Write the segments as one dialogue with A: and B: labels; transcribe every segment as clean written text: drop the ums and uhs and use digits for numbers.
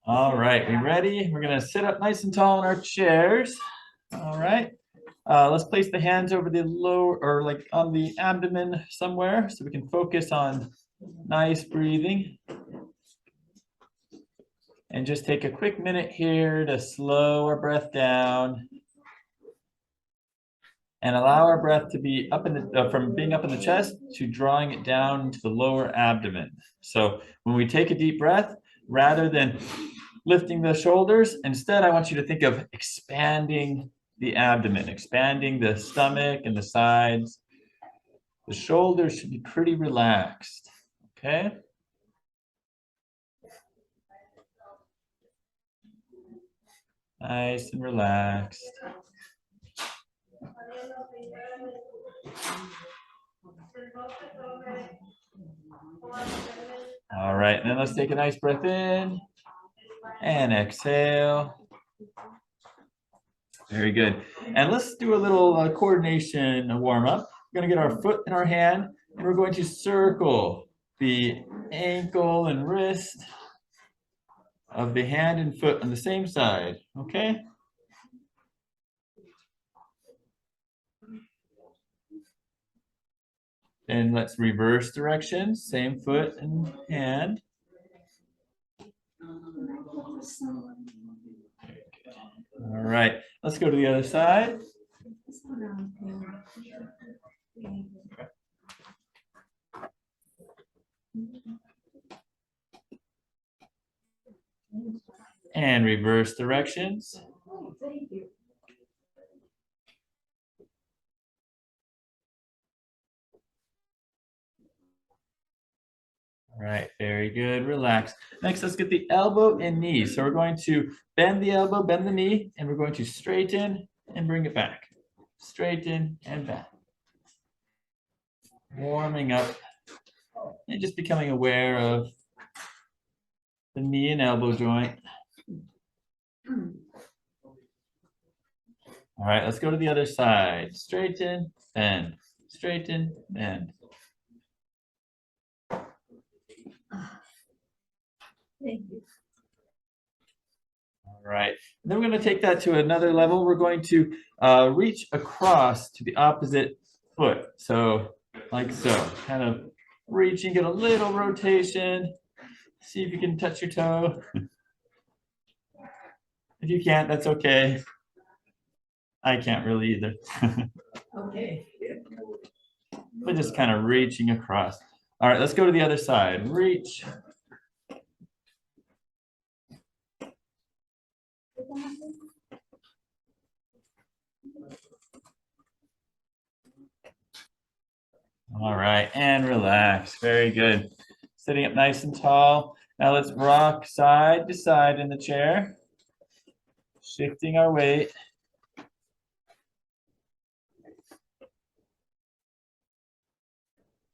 A: All right, we ready? We're gonna sit up nice and tall in our chairs. All right. Let's place the hands over the lower or like on the abdomen somewhere so we can focus on nice breathing. And just take a quick minute here to slow our breath down and allow our breath to be up in the from being up in the chest to drawing it down into the lower abdomen. So when we take a deep breath, rather than lifting the shoulders, instead I want you to think of expanding the abdomen, expanding the stomach and the sides. The shoulders should be pretty relaxed, okay? Nice and relaxed. All right, and then let's take a nice breath in and exhale. Very good. And let's do a little coordination warm up. We're going to get our foot in our hand and we're going to circle the ankle and wrist of the hand and foot on the same side, okay? And let's reverse directions, same foot and hand. All right, let's go to the other side. And reverse directions. All right, very good, relax. Next, let's get the elbow and knee. So we're going to bend the elbow, bend the knee, and we're going to straighten and bring it back. Straighten and back. Warming up and just becoming aware of the knee and elbow joint. All right, let's go to the other side. Straighten, bend, straighten, bend.
B: Thank you.
A: All right, and then we're going to take that to another level. We're going to reach across to the opposite foot. So like so, kind of reaching, get a little rotation. See if you can touch your toe. If you can't, that's okay. I can't really either.
B: Okay.
A: We're just kind of reaching across. All right, let's go to the other side. Reach. All right, and relax. Very good. Sitting up nice and tall. Now let's rock side to side in the chair. Shifting our weight.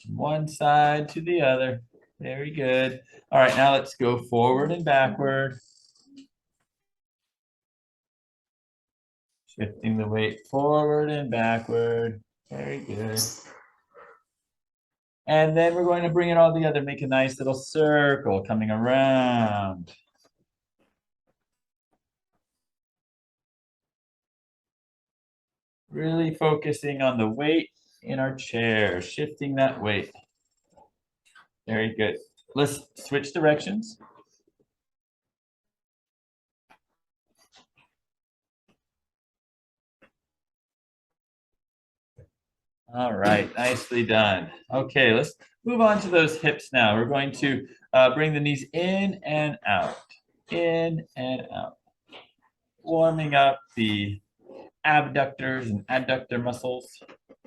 A: One side to the other. Very good. All right, now let's go forward and backward. Shifting the weight forward and backward. Very good. And then we're going to bring it all together, make a nice little circle coming around. Really focusing on the weight in our chair, shifting that weight. Very good. Let's switch directions. All right, nicely done. Okay, let's move on to those hips now. We're going to bring the knees in and out, in and out. Warming up the abductors and adductor muscles,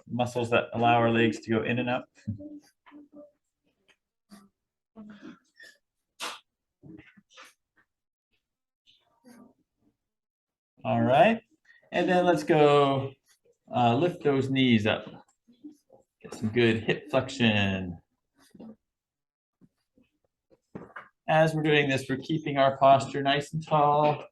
A: muscles that allow our legs to go in and out. All right, and then let's go lift those knees up. Get some good hip flexion. As we're doing this, we're keeping our posture nice and tall.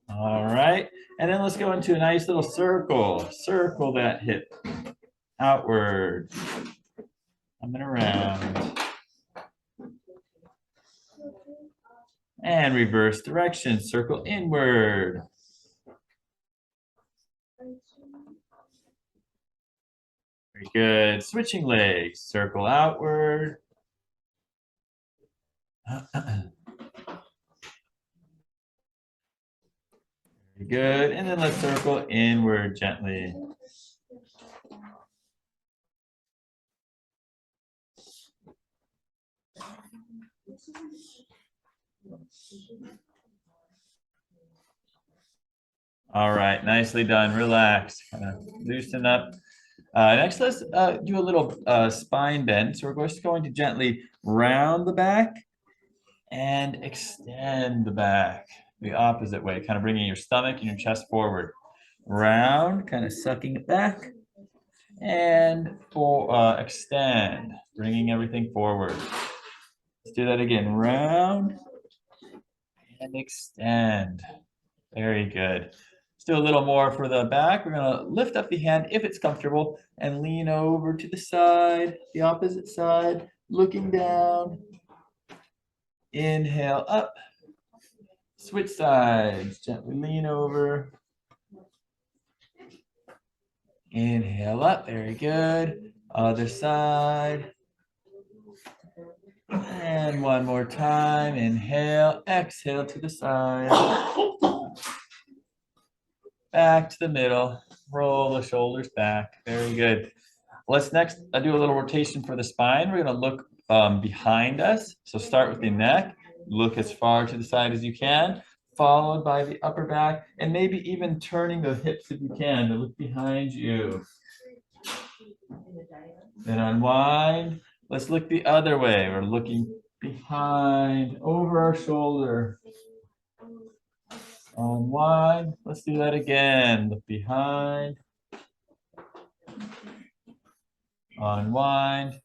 A: All right, and then let's go into a nice little circle. Circle that hip outward. I'm then around. And reverse direction, circle inward. Very good. Switching legs, circle outward. Very good. And then let's circle inward gently. All right, nicely done. Relax, kind of loosen up. Next, let's do a little spine bend. So we're just going to gently round the back and extend the back the opposite way, kind of bringing your stomach and your chest forward. Round, kind of sucking it back, and extend, bringing everything forward. Let's do that again. Round and extend. Very good. Let's do a little more for the back. We're going to lift up the hand if it's comfortable and lean over to the side, the opposite side, looking down. Inhale up. Switch sides. Gently lean over. Inhale up. Very good. Other side. And one more time. Inhale. Exhale to the side. Back to the middle. Roll the shoulders back. Very good. Let's next do a little rotation for the spine. We're going to look behind us. So start with the neck. Look as far to the side as you can, followed by the upper back, and maybe even turning the hips if you can to look behind you. Then unwind. Let's look the other way. We're looking behind, over our shoulder. Unwind. Let's do that again. Look behind. Unwind.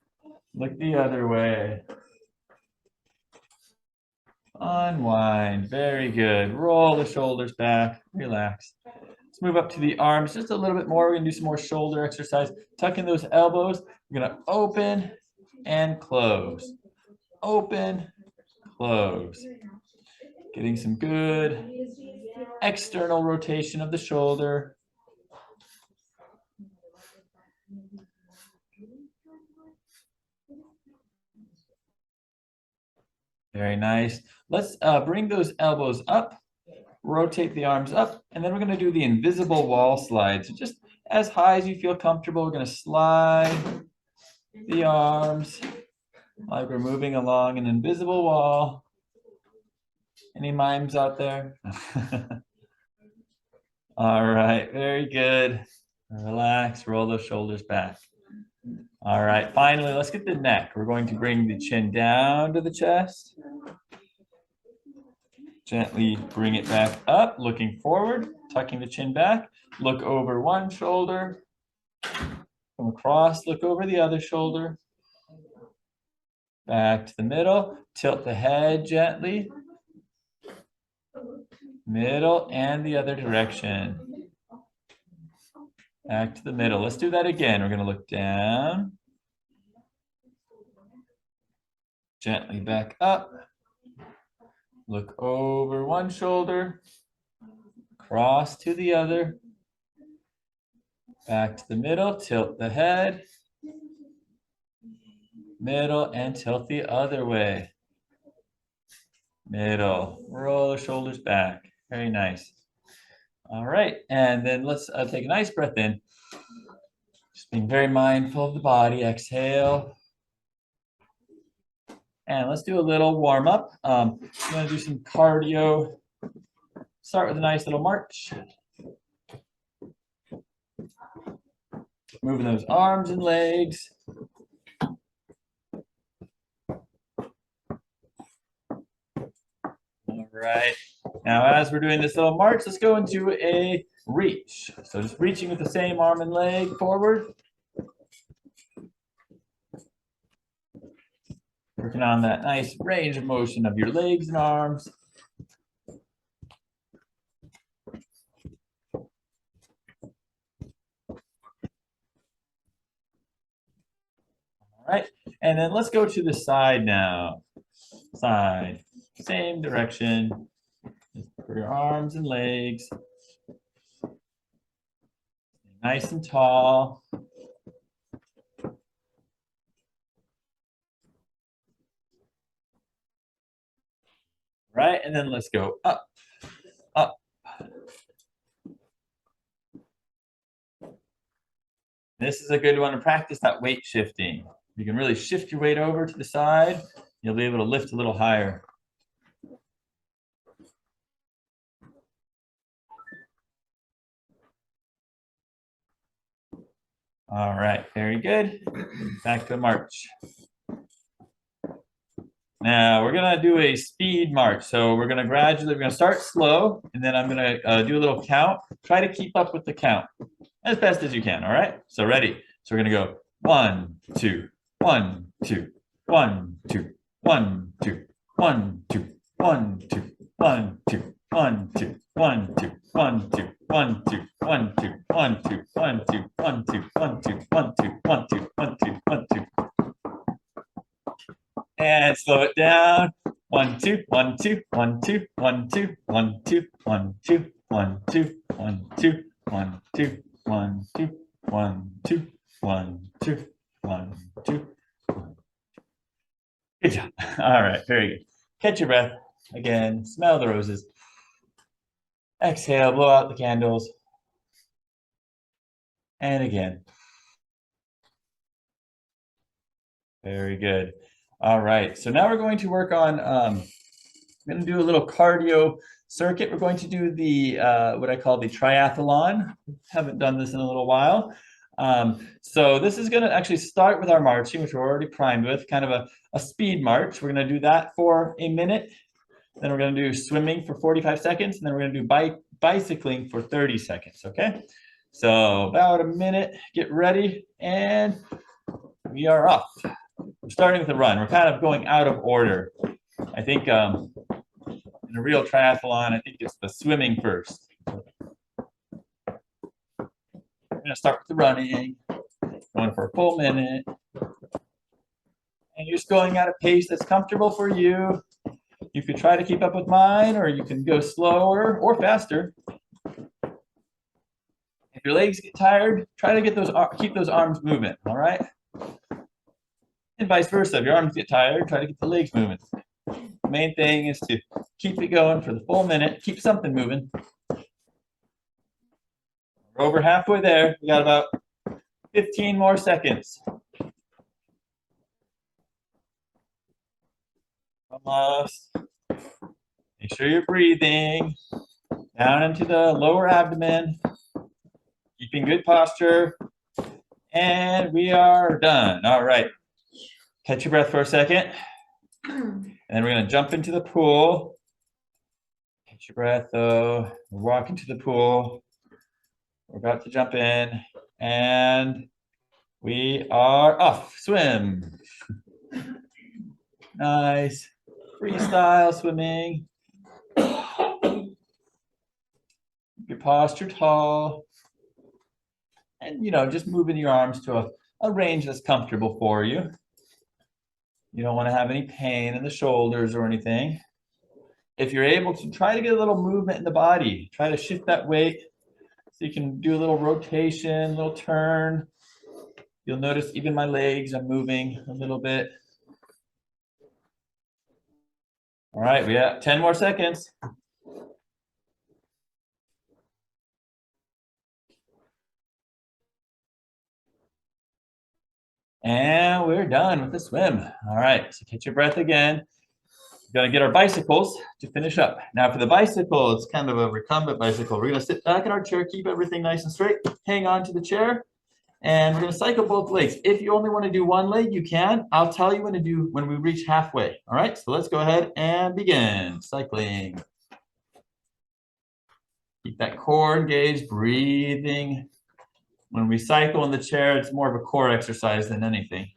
A: Look the other way. Unwind. Very good. Roll the shoulders back. Relax. Let's move up to the arms just a little bit more. We're going to do some more shoulder exercise. Tuck in those elbows. We're going to open and close. Open, close. Getting some good external rotation of the shoulder. Very nice. Let's bring those elbows up, rotate the arms up, and then we're going to do the invisible wall slide. So just as high as you feel comfortable, we're going to slide the arms like we're moving along an invisible wall. Any mimes out there? All right, very good. Relax, roll those shoulders back. All right, finally, let's get the neck. We're going to bring the chin down to the chest. Gently bring it back up, looking forward, tucking the chin back. Look over one shoulder. Come across, look over the other shoulder. Back to the middle. Tilt the head gently. Middle and the other direction. Back to the middle. Let's do that again. We're going to look down. Gently back up. Look over one shoulder. Cross to the other. Back to the middle. Tilt the head. Middle and tilt the other way. Middle. Roll the shoulders back. Very nice. All right, and then let's take a nice breath in. Just being very mindful of the body. Exhale. And let's do a little warm up. I'm going to do some cardio. Start with a nice little march. Moving those arms and legs. All right. Now, as we're doing this little march, let's go into a reach. So just reaching with the same arm and leg forward. Working on that nice range of motion of your legs and arms. All right? And then let's go to the side now. Side, same direction for your arms and legs. Nice and tall. Right, and then let's go up, up. This is a good one to practice that weight shifting. You can really shift your weight over to the side. You'll be able to lift a little higher. All right, very good. Back to march. Now we're gonna do a speed march. So we're gonna start slow, and then I'm gonna do a little count. Try to keep up with the count as best as you can, all right? So ready? So we're gonna go 1, 2, 1, 2, 1, 2, 1, 2, 1, 2, 1, 2, 1, 2, 1, 2, 1, 2, 1, 2, 1, 2, 1, 2, 1, 2, 1, 2, 1, 2, 1, 2, 1, 2, 1, 2, 1, 2, 1, 2. And slow it down. 1, 2, 1, 2, 1, 2, 1, 2, 1, 2, 1, 2, 1, 2, 1, 2, 1, 2, 1, 2, 1, 2, 1, 2, 1, 2. Good job. All right, very good. Catch your breath. Again, smell the roses. Exhale, blow out the candles. And again. Very good. All right, so now we're going to work on, we're going to do a little cardio circuit. We're going to do the, what I call the triathlon. Haven't done this in a little while. So this is going to actually start with our marching, which we're already primed with, kind of a speed march. We're going to do that for a minute. Then we're going to do swimming for 45 seconds. And then we're going to do bicycling for 30 seconds, okay? So about a minute, get ready, and we are off. We're starting with a run. We're kind of going out of order. I think in a real triathlon, I think it's the swimming first. We're going to start with the running, going for a full minute. And you're just going at a pace that's comfortable for you. You could try to keep up with mine, or you can go slower or faster. If your legs get tired, try to keep those arms moving, all right? And vice versa. If your arms get tired, try to get the legs moving. The main thing is to keep it going for the full minute. Keep something moving. We're over halfway there. We got about 15 more seconds. Almost. Make sure you're breathing down into the lower abdomen. Keeping good posture. And we are done. All right. Catch your breath for a second. And then we're going to jump into the pool. Catch your breath, though. We're walking to the pool. We're about to jump in. And we are off. Swim. Nice. Freestyle swimming. Your posture tall. And, just moving your arms to a range that's comfortable for you. You don't want to have any pain in the shoulders or anything. If you're able to, try to get a little movement in the body. Try to shift that weight so you can do a little rotation, a little turn. You'll notice even my legs are moving a little bit. All right, we have 10 more seconds. And we're done with the swim. All right, so catch your breath again. We're gonna get our bicycles to finish up. Now for the bicycle, it's kind of a recumbent bicycle. We're gonna sit back in our chair, keep everything nice and straight, hang on to the chair, and we're gonna cycle both legs. If you only wanna do one leg, you can. I'll tell you when we reach halfway. All right, so let's go ahead and begin cycling. Keep that core engaged, breathing. When we cycle in the chair, it's more of a core exercise than anything.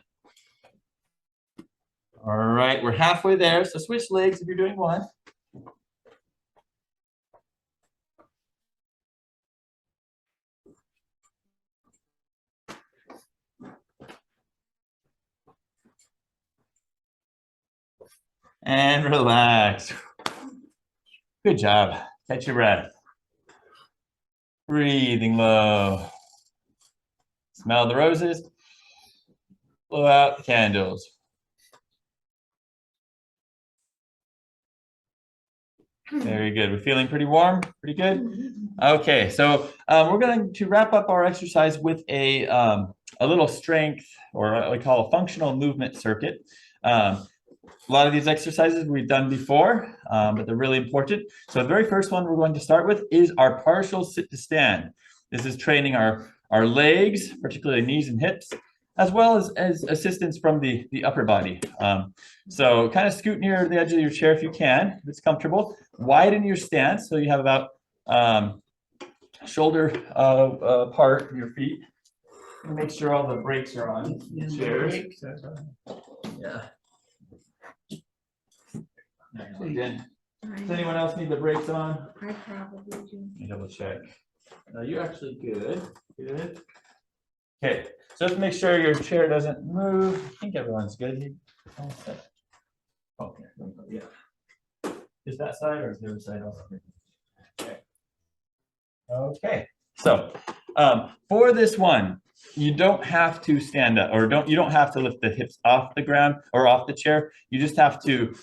A: All right, we're halfway there, so switch legs if you're doing one. And relax. Good job. Catch your breath. Breathing low. Smell the roses. Blow out the candles. Very good. We're feeling pretty warm, pretty good. Okay, so we're going to wrap up our exercise with a little strength, or what we call a functional movement circuit. A lot of these exercises we've done before, but they're really important. So the very first one we're going to start with is our partial sit to stand. This is training our legs, particularly knees and hips, as well as assistance from the upper body. So kind of scoot near the edge of your chair if you can, if it's comfortable. Widen your stance so you have about shoulder apart from your feet. Make sure all the brakes are on the chairs. Yeah. Again, does anyone else need the brakes on?
B: I probably do.
A: Let me double check. No, you're actually good. Good. Okay, so just make sure your chair doesn't move. I think everyone's good. All set. Okay, yeah. Is that side or is the other side also good? Okay. Okay, so for this one, you don't have to stand up, or you don't have to lift the hips off the ground or off the chair. You just have to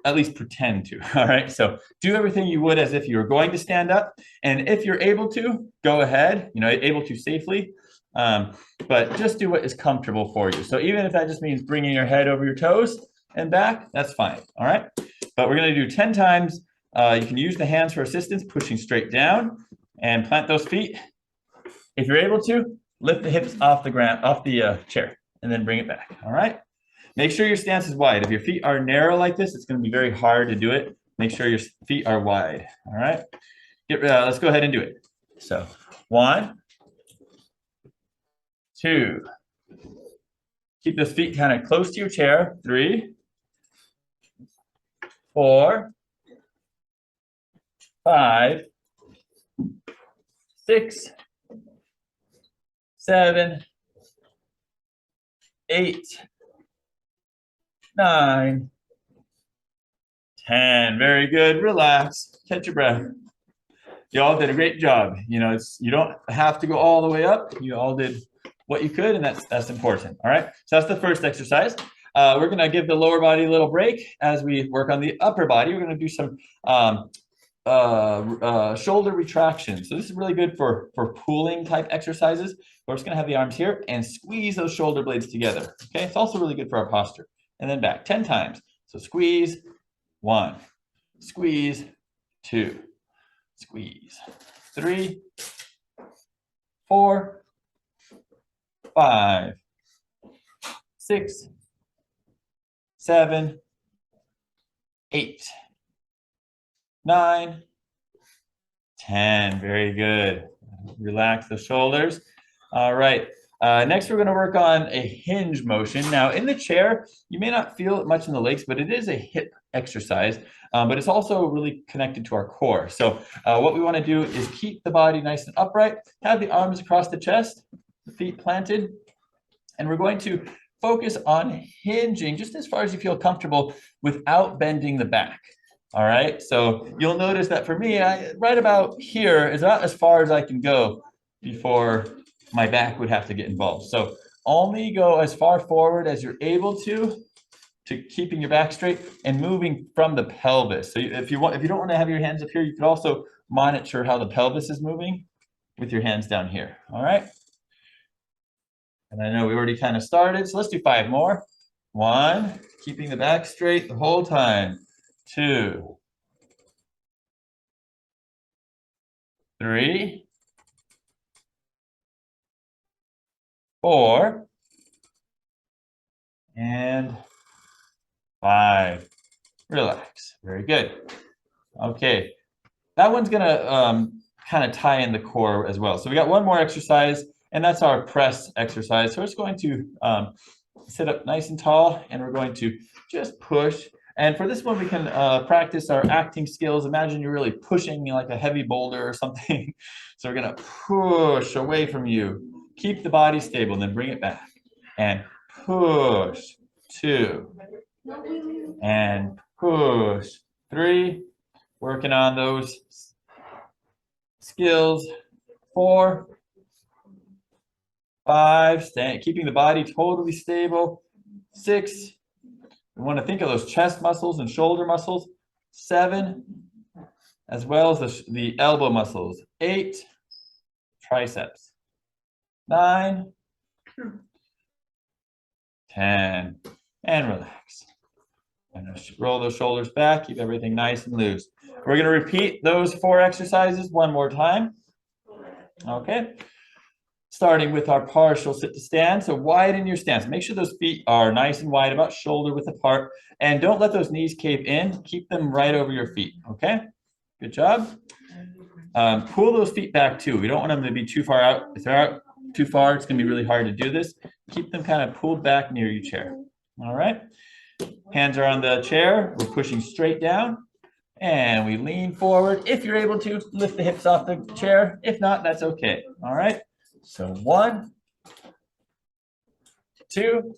A: at least pretend to. All right, so do everything you would as if you were going to stand up, and if you're able to, go ahead, able to safely, but just do what is comfortable for you. So even if that just means bringing your head over your toes and back, that's fine. All right, but we're going to do 10 times. You can use the hands for assistance, pushing straight down, and plant those feet. If you're able to, lift the hips off the ground, off the chair, and then bring it back. All right. Make sure your stance is wide. If your feet are narrow like this, it's going to be very hard to do it. Make sure your feet are wide. All right. Let's go ahead and do it. So 1, 2. Keep those feet kind of close to your chair. 3, 4, 5, 6, 7, 8, 9, 10. Very good. Relax. Catch your breath. You all did a great job. You don't have to go all the way up. You all did what you could, and that's important. All right. So that's the first exercise. We're going to give the lower body a little break as we work on the upper body. We're going to do some shoulder retraction. So this is really good for pulling type exercises. We're just going to have the arms here and squeeze those shoulder blades together. Okay. It's also really good for our posture. And then back 10 times. So squeeze, 1, squeeze, 2, squeeze, 3, 4, 5, 6, 7, 8, 9, 10. Very good. Relax the shoulders. All right. Next, we're going to work on a hinge motion. Now, in the chair, you may not feel it much in the legs, but it is a hip exercise, but it's also really connected to our core. So what we want to do is keep the body nice and upright, have the arms across the chest, the feet planted, and we're going to focus on hinging just as far as you feel comfortable without bending the back. All right, so you'll notice that for me, right about here is about as far as I can go before my back would have to get involved. So only go as far forward as you're able to keeping your back straight and moving from the pelvis. So if you don't want to have your hands up here, you could also monitor how the pelvis is moving with your hands down here. All right. And I know we already kind of started, so let's do 5 more. 1, keeping the back straight the whole time. 2, 3, 4, and 5. Relax. Very good. Okay, that one's gonna kind of tie in the core as well. So we got one more exercise, and that's our press exercise. So we're just going to sit up nice and tall, and we're going to just push. And for this one, we can practice our acting skills. Imagine you're really pushing like a heavy boulder or something. So we're gonna push away from you. Keep the body stable, and then bring it back. And push, 2. And push. 3, working on those skills. 4, 5, keeping the body totally stable. 6, we want to think of those chest muscles and shoulder muscles. 7, as well as the elbow muscles. 8, triceps. 9, 10, and relax. And roll those shoulders back, keep everything nice and loose. We're going to repeat those 4 exercises one more time. Okay. Starting with our partial sit to stand. So widen your stance. Make sure those feet are nice and wide, about shoulder width apart. And don't let those knees cave in. Keep them right over your feet. Okay. Good job. Pull those feet back too. We don't want them to be too far out. If they're out too far, it's going to be really hard to do this. Keep them kind of pulled back near your chair. All right. Hands are on the chair. We're pushing straight down. And we lean forward. If you're able to, lift the hips off the chair. If not, that's okay. All right. So 1, 2,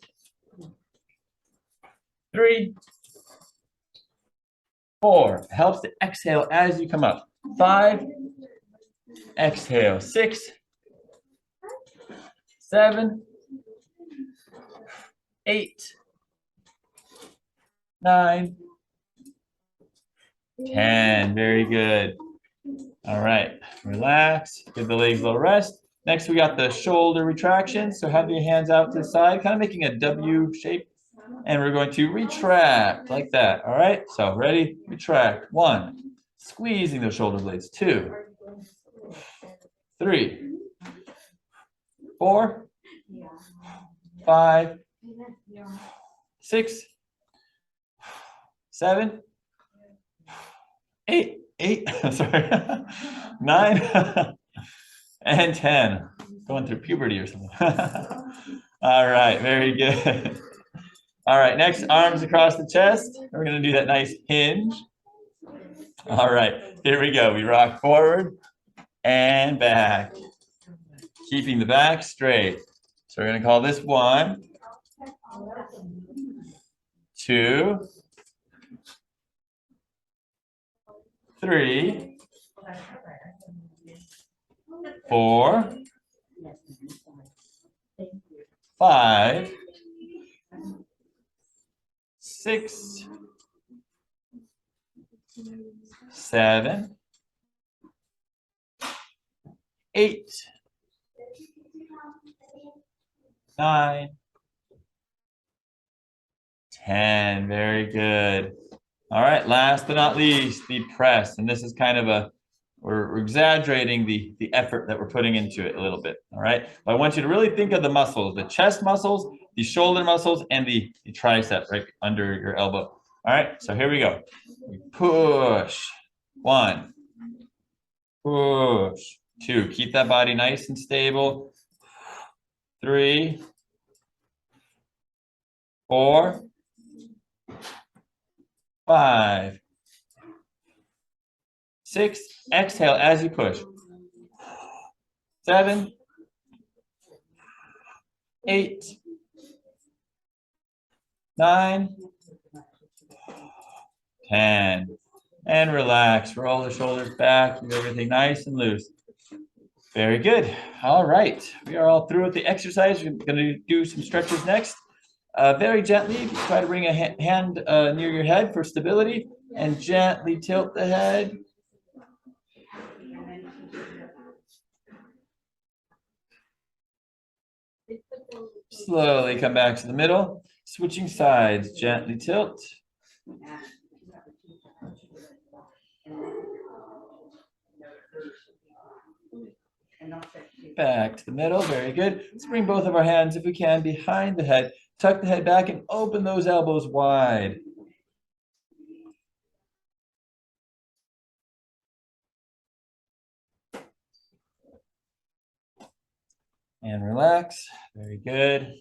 A: 3, 4. Helps to exhale as you come up. 5. Exhale. 6, 7, 8, 9, 10. Very good. All right. Relax. Give the legs a little rest. Next, we got the shoulder retraction. So have your hands out to the side, kind of making a W shape. And we're going to retract like that. All right. So ready? Retract. 1. Squeezing those shoulder blades. 2, 3, 4, 5, 6, 7, 8, sorry, 9, and 10. Going through puberty or something. All right, very good. All right, next, arms across the chest. We're going to do that nice hinge. All right, here we go. We rock forward and back, keeping the back straight. So we're going to call this 1, 2, 3, 4, 5, 6, 7, 8, 9, 10. Very good. All right, last but not least, the press. And this is kind of we're exaggerating the effort that we're putting into it a little bit. All right. But I want you to really think of the muscles, the chest muscles, the shoulder muscles, and the tricep right under your elbow. All right. So here we go. We push. 1. Push. 2. Keep that body nice and stable. 3, 4, 5, 6. Exhale as you push. 7, 8, 9, 10. And relax. Roll the shoulders back. Keep everything nice and loose. Very good. All right. We are all through with the exercise. We're going to do some stretches next. Very gently, try to bring a hand near your head for stability and gently tilt the head. Slowly come back to the middle. Switching sides, gently tilt. Back to the middle, very good. Let's bring both of our hands, if we can, behind the head. Tuck the head back and open those elbows wide. And relax, very good.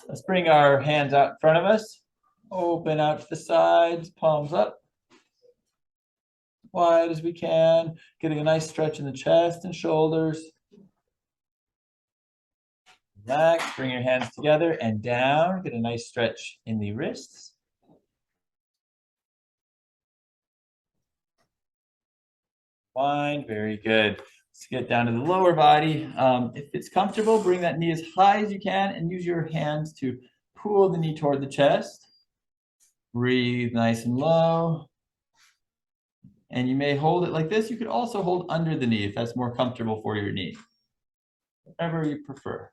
A: Let's bring our hands out in front of us. Open out to the sides, palms up. Wide as we can, getting a nice stretch in the chest and shoulders. Relax, bring your hands together and down. Get a nice stretch in the wrists. unwind. Very good. Let's get down to the lower body. If it's comfortable, bring that knee as high as you can and use your hands to pull the knee toward the chest. Breathe nice and low. And you may hold it like this. You could also hold under the knee if that's more comfortable for your knee. Whatever you prefer.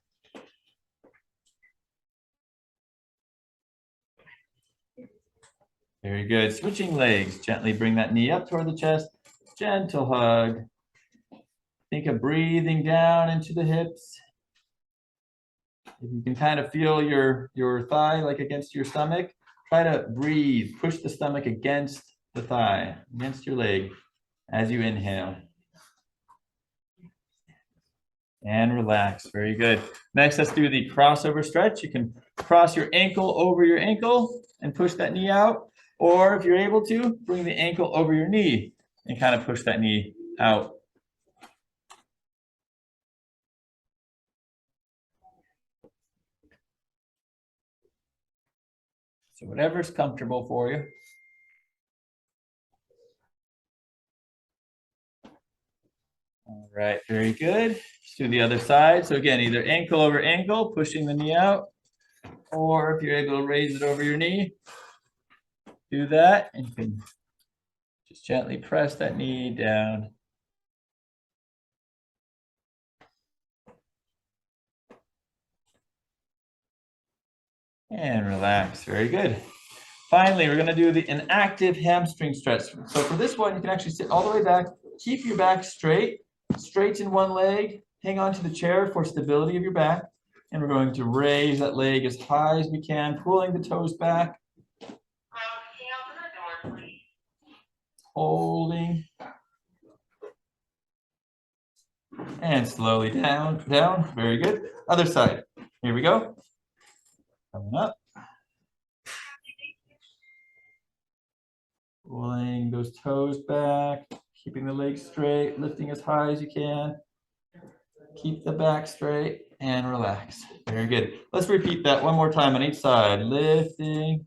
A: Very good. Switching legs. Gently bring that knee up toward the chest. Gentle hug. Think of breathing down into the hips. If you can kind of feel your thigh like against your stomach, try to breathe. Push the stomach against the thigh, against your leg as you inhale. And relax. Very good. Next, let's do the crossover stretch. You can cross your ankle over your ankle and push that knee out. Or if you're able to, bring the ankle over your knee and kind of push that knee out. So whatever's comfortable for you. All right, very good. Let's do the other side. So again, either ankle over ankle, pushing the knee out, or if you're able to raise it over your knee, do that, and you can just gently press that knee down. And relax. Very good. Finally, we're going to do an active hamstring stretch. So for this one, you can actually sit all the way back. Keep your back straight. Straighten one leg. Hang on to the chair for stability of your back. And we're going to raise that leg as high as we can, pulling the toes back. Holding. And slowly down, down. Very good. Other side. Here we go. Coming up. Pulling those toes back, keeping the legs straight, lifting as high as you can. Keep the back straight and relax. Very good. Let's repeat that one more time on each side. Lifting.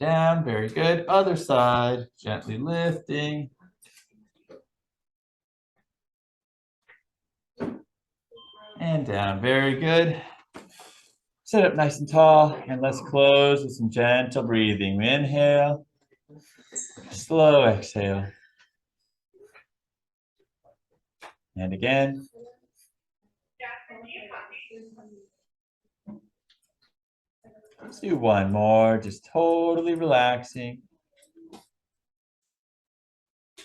A: Down. Very good. Other side. Gently lifting. And down. Very good. Sit up nice and tall, and let's close with some gentle breathing. Inhale, slow exhale. And again. Let's do one more, just totally relaxing.